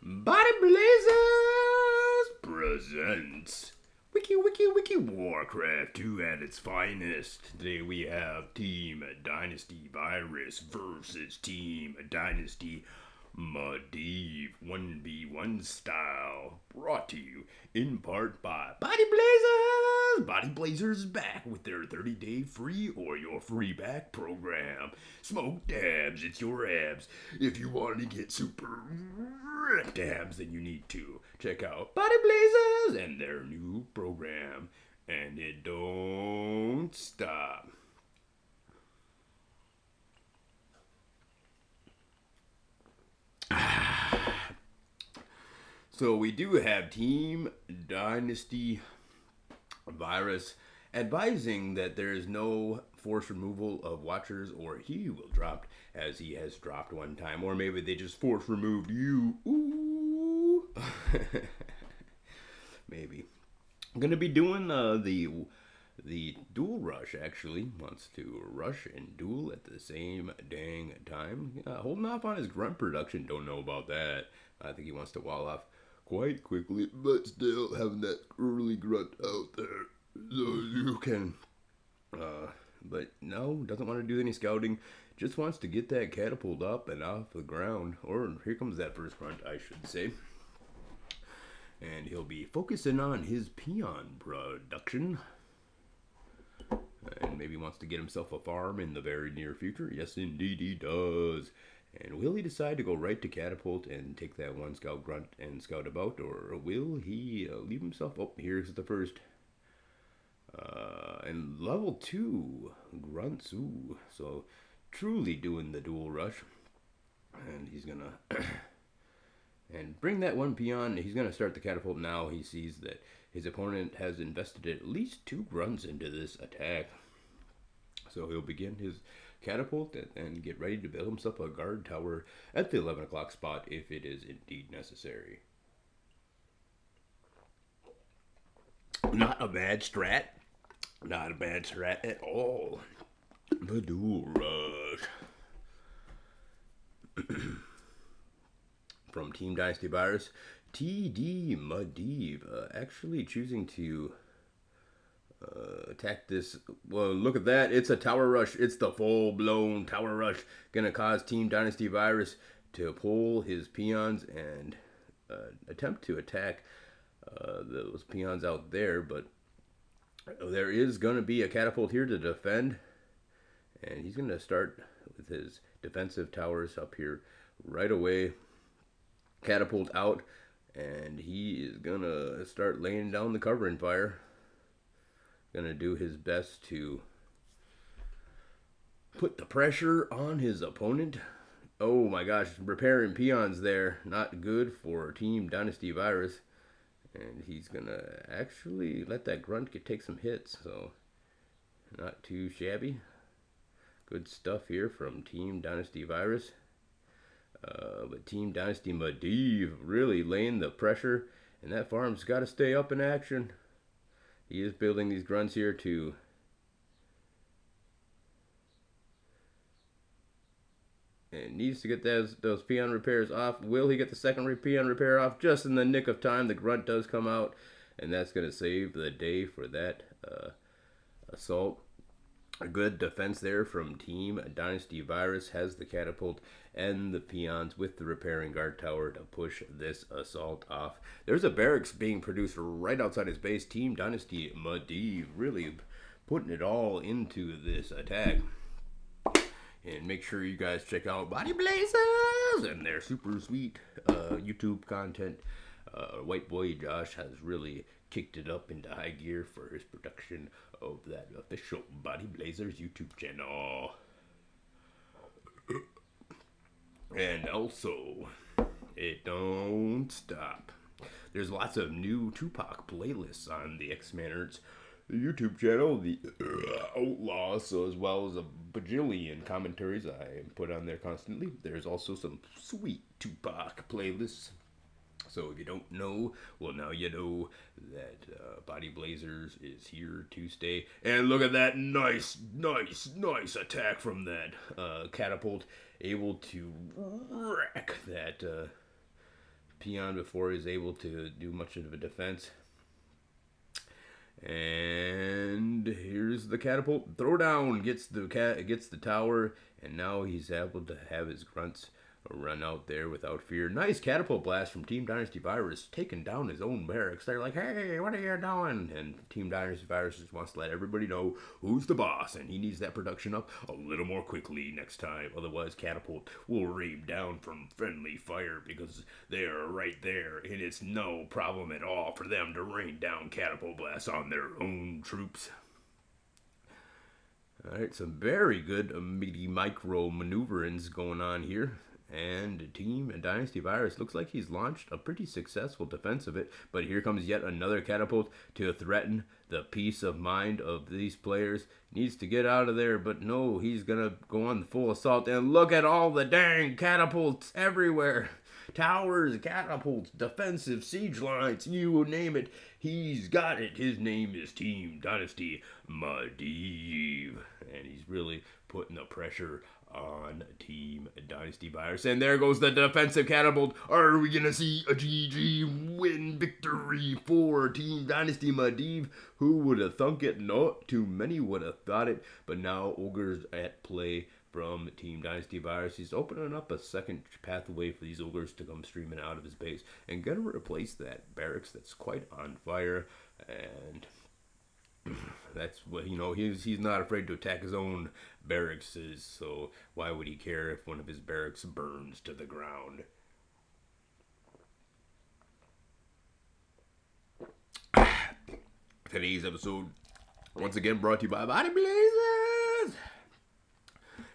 Body Blazers presents Wiki Warcraft 2 at its finest. Today we have Team Dynasty Virus versus Team Dynasty Medivh 1v1 style. Brought to you in part by Body Blazers. Body Blazers is back with their 30-day free or your free back program. Smoke dabs, it's your abs. If you want to get super ripped abs, then you need to check out Body Blazers and their new program. And it don't stop. So we do have Team Dynasty Virus advising that there is no force removal of Watchers or he will drop, as he has dropped one time. Or maybe they just force removed you. Ooh. Maybe. I'm going to be doing the dual rush, actually. Wants to rush and duel at the same dang time. Holding off on his grunt production. Don't know about that. I think he wants to wall off quite quickly, but still having that early grunt out there. So you can, but no, doesn't want to do any scouting. Just wants to get that catapult up and off the ground. Or here comes that first grunt, I should say. And he'll be focusing on his peon production. And maybe wants to get himself a farm in the very near future. Yes, indeed he does. And will he decide to go right to catapult and take that one scout grunt and scout about? Or will he leave himself? Oh, here's the first. And level 2 grunts. Ooh. So truly doing the dual rush. And he's going to... and bring that one peon. He's going to start the catapult now. He sees that his opponent has invested at least 2 grunts into this attack. So he'll begin his catapult and get ready to build himself a guard tower at the 11 o'clock spot if it is indeed necessary. Not a bad strat. Not a bad strat at all. The dual rush. From Team Dynasty Virus, TD Medivh actually choosing to attack this. Well, look at that. It's a tower rush. It's the full-blown tower rush. Gonna cause Team Dynasty Virus to pull his peons and attempt to attack those peons out there. But there is gonna be a catapult here to defend. And he's gonna start with his defensive towers up here right away. Catapult out. And he is gonna start laying down the covering fire. Gonna do his best to put the pressure on his opponent. Oh my gosh, repairing peons there. Not good for Team Dynasty Virus. And he's gonna actually let that grunt take some hits. So, not too shabby. Good stuff here from Team Dynasty Virus. But Team Dynasty Medivh really laying the pressure. And that farm's got to stay up in action. He is building these grunts here to and needs to get those peon repairs off. Will he get the second peon repair off just in the nick of time? The grunt does come out, and that's going to save the day for that assault. A good defense there from Team Dynasty Virus. Has the catapult and the peons with the repairing guard tower to push this assault off. There's a barracks being produced right outside his base. Team Dynasty Medivh really putting it all into this attack. And make sure you guys check out Body Blazers and their super sweet YouTube content. White Boy Josh has really kicked it up into high gear for his production of that official Body Blazers YouTube channel. And also, it don't stop. There's lots of new Tupac playlists on the X-Manners YouTube channel, the Outlaw, so as well as a bajillion commentaries I put on there constantly. There's also some sweet Tupac playlists. So if you don't know, well, now you know that Body Blazers is here to stay. And look at that nice attack from that catapult. Able to wreck that peon before he's able to do much of a defense. And here's the catapult throwdown. Gets the tower, and now he's able to have his grunts run out there without fear. Nice catapult blast from Team Dynasty Virus, taking down his own barracks. They're like, "Hey, what are you doing?" And Team Dynasty Virus just wants to let everybody know who's the boss, and he needs that production up a little more quickly next time. Otherwise, catapult will rain down from friendly fire because they are right there, and it's no problem at all for them to rain down catapult blasts on their own troops. All right, some very good micro maneuverings going on here. And Team Dynasty Virus looks like he's launched a pretty successful defense of it. But here comes yet another catapult to threaten the peace of mind of these players. Needs to get out of there, but no, he's going to go on full assault. And look at all the dang catapults everywhere. Towers, catapults, defensive siege lines, you name it. He's got it. His name is Team Dynasty Medivh. And he's really putting the pressure on Team Dynasty Virus. And there goes the defensive catapult. Are we going to see a GG win victory for Team Dynasty Medivh? Who would have thunk it? Not too many would have thought it. But now Ogres at play from Team Dynasty Virus. He's opening up a second pathway for these Ogres to come streaming out of his base and going to replace that barracks that's quite on fire. And that's what, he's not afraid to attack his own barracks, so why would he care if one of his barracks burns to the ground? Today's episode, once again, brought to you by Body Blazers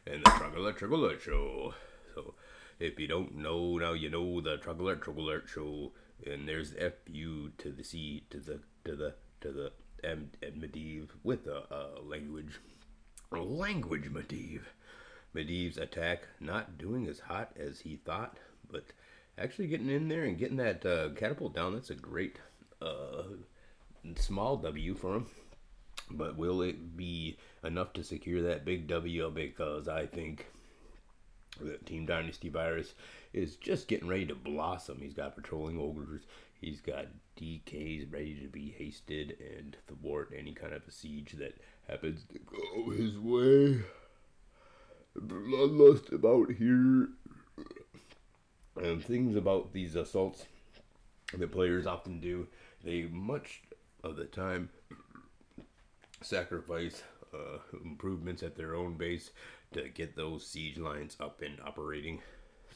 and the Truck-alert Show. So, if you don't know, now you know the Truck-alert Show. And there's the FU to the C to the M Medivh with a language Medivh. Medivh's attack not doing as hot as he thought, but actually getting in there and getting that catapult down. That's a great small W for him. But will it be enough to secure that big W? Because I think that Team Dynasty Virus is just getting ready to blossom. He's got patrolling ogres. He's got DKs ready to be hasted and thwart any kind of a siege that happens to go his way. Bloodlust about here. And things about these assaults that players often do, they much of the time sacrifice improvements at their own base to get those siege lines up and operating.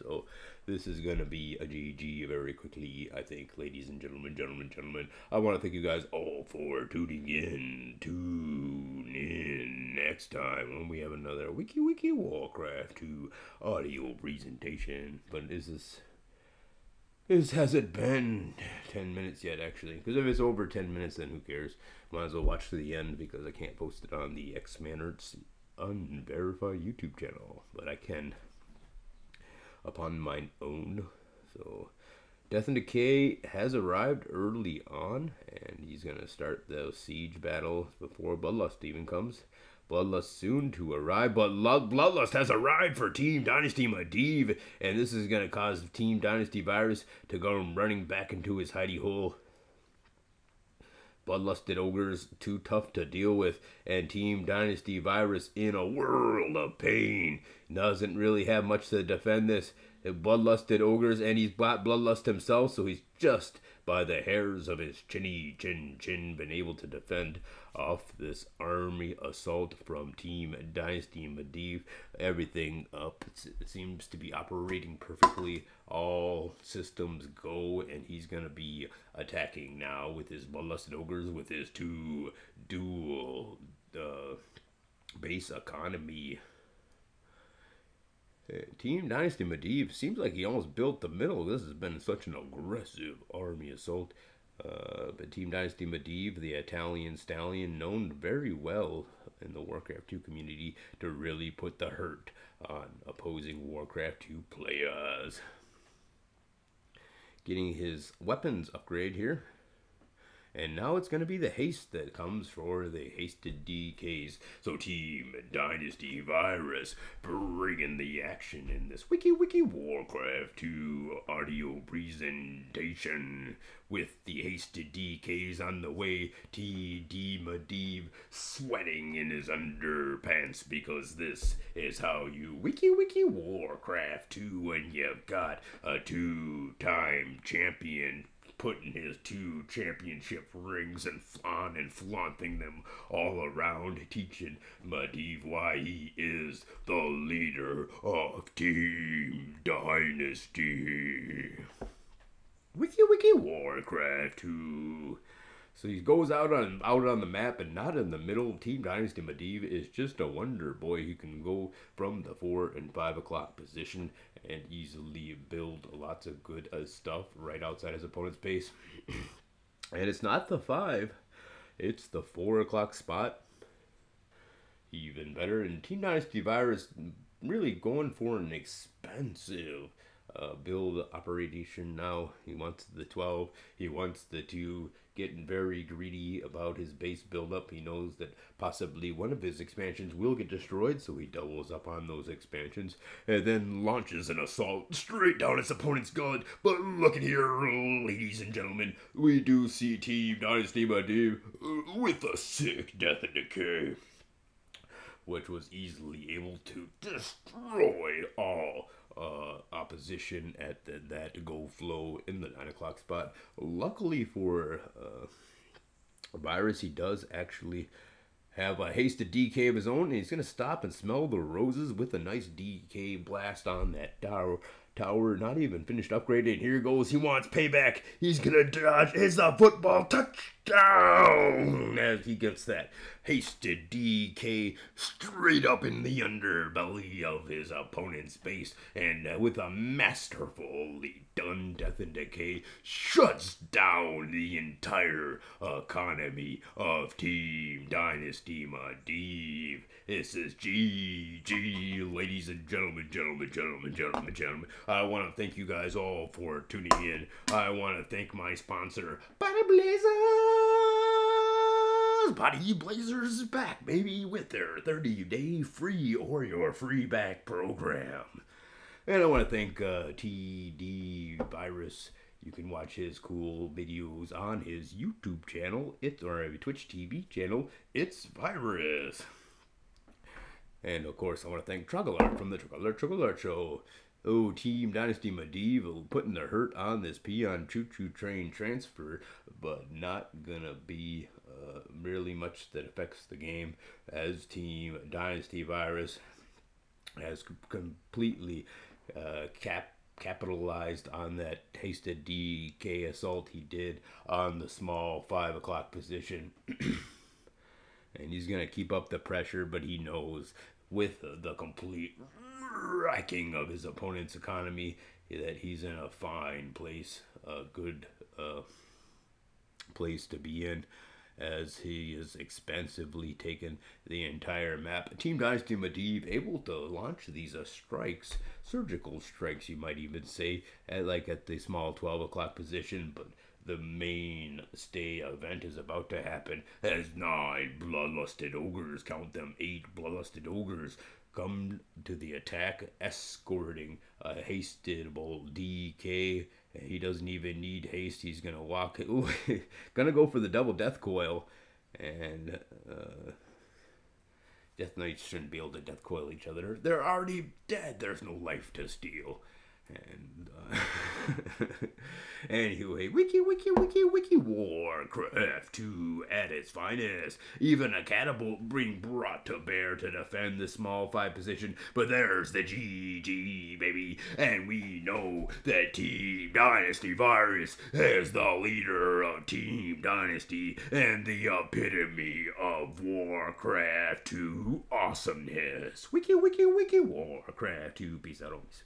So this is going to be a GG very quickly, I think, ladies and gentlemen. I want to thank you guys all for tuning in. Tune in next time when we have another Wiki Warcraft 2 audio presentation. But has it been 10 minutes yet, actually? Because if it's over 10 minutes, then who cares? Might as well watch to the end because I can't post it on the X-Manerts unverified YouTube channel. But I can upon my own. So Death and Decay has arrived early on, and he's going to start those siege battles before Bloodlust even comes. Bloodlust soon to arrive, but Bloodlust has arrived for Team Dynasty Medivh, and this is going to cause Team Dynasty Virus to go running back into his hidey hole. Bloodlusted ogres too tough to deal with, and Team Dynasty Virus in a world of pain. Doesn't really have much to defend this. Bloodlusted ogres, and he's Bloodlust himself, so he's just by the hairs of his chin been able to defend off this army assault from Team Dynasty Medivh. Everything up seems to be operating perfectly. All systems go, and he's going to be attacking now with his Bloodlusted ogres with his two dual base economy. Team Dynasty Medivh seems like he almost built the middle. This has been such an aggressive army assault. But Team Dynasty Medivh, the Italian stallion, known very well in the Warcraft 2 community to really put the hurt on opposing Warcraft 2 players. Getting his weapons upgrade here. And now it's going to be the haste that comes for the hasted DKs. So Team Dynasty Virus bringing the action in this Wiki Warcraft 2 audio presentation. With the hasted DKs on the way, Medivh sweating in his underpants because this is how you Wiki Warcraft 2 when you've got a two-time champion putting his 2 championship rings and flaunting them all around, teaching Medivh why he is the leader of Team Dynasty. Wiki Warcraft 2. So he goes out on the map and not in the middle. Team Dynasty Medivh is just a wonder boy. He can go from the 4 and 5 o'clock position and easily build lots of good stuff right outside his opponent's base. And it's not the 5, it's the 4 o'clock spot. Even better. And Team Dynasty Virus really going for an expensive build operation now. He wants the 12. He wants the 2. Getting very greedy about his base buildup. He knows that possibly one of his expansions will get destroyed, so he doubles up on those expansions and then launches an assault straight down his opponent's gullet. But look at here, ladies and gentlemen, we do see Team Dynasty Medivh with a sick death and decay, which was easily able to destroy all opposition at that go flow in the 9 o'clock spot. Luckily for Virus, he does actually have a hasted DK of his own, and he's going to stop and smell the roses with a nice DK blast on that tower. Not even finished upgrading. Here goes. He wants payback. He's going to dodge. It's a football touchdown as he gets that hasted DK straight up in the underbelly of his opponent's base, and with a masterfully done death and decay, shuts down the entire economy of Team Dynasty Medivh. This is GG, ladies and gentlemen. I want to thank you guys all for tuning in. I want to thank my sponsor, Body Blazers. Body Blazers is back, baby, with their 30-day free or your free back program. And I want to thank TD Virus. You can watch his cool videos on his YouTube channel, or Twitch TV channel. It's Virus. And of course, I want to thank Trugalart from the Trugalart Show. Oh, Team Dynasty Medivh putting the hurt on this peon choo-choo train transfer, but not gonna be really much that affects the game, as Team Dynasty Virus has completely capitalized on that hasted DK assault he did on the small 5 o'clock position. And he's going to keep up the pressure, but he knows with the complete wrecking of his opponent's economy that he's in a fine place, a good place to be in, as he is expensively taken the entire map. Team Dynasty Medivh able to launch these strikes, surgical strikes you might even say, at the small 12 o'clock position, but the mainstay event is about to happen as 9 bloodlusted ogres, count them, 8 bloodlusted ogres, come to the attack, escorting a hastable DK. He doesn't even need haste. He's gonna walk. Ooh, gonna go for the double death coil, and Death Knights shouldn't be able to death coil each other. They're already dead. There's no life to steal. And anyway, Wiki Warcraft 2 at its finest. Even a catapult being brought to bear to defend the small 5 position. But there's the GG, baby. And we know that Team Dynasty Virus is the leader of Team Dynasty and the epitome of Warcraft 2 awesomeness. Wiki Warcraft 2. Peace out, homies.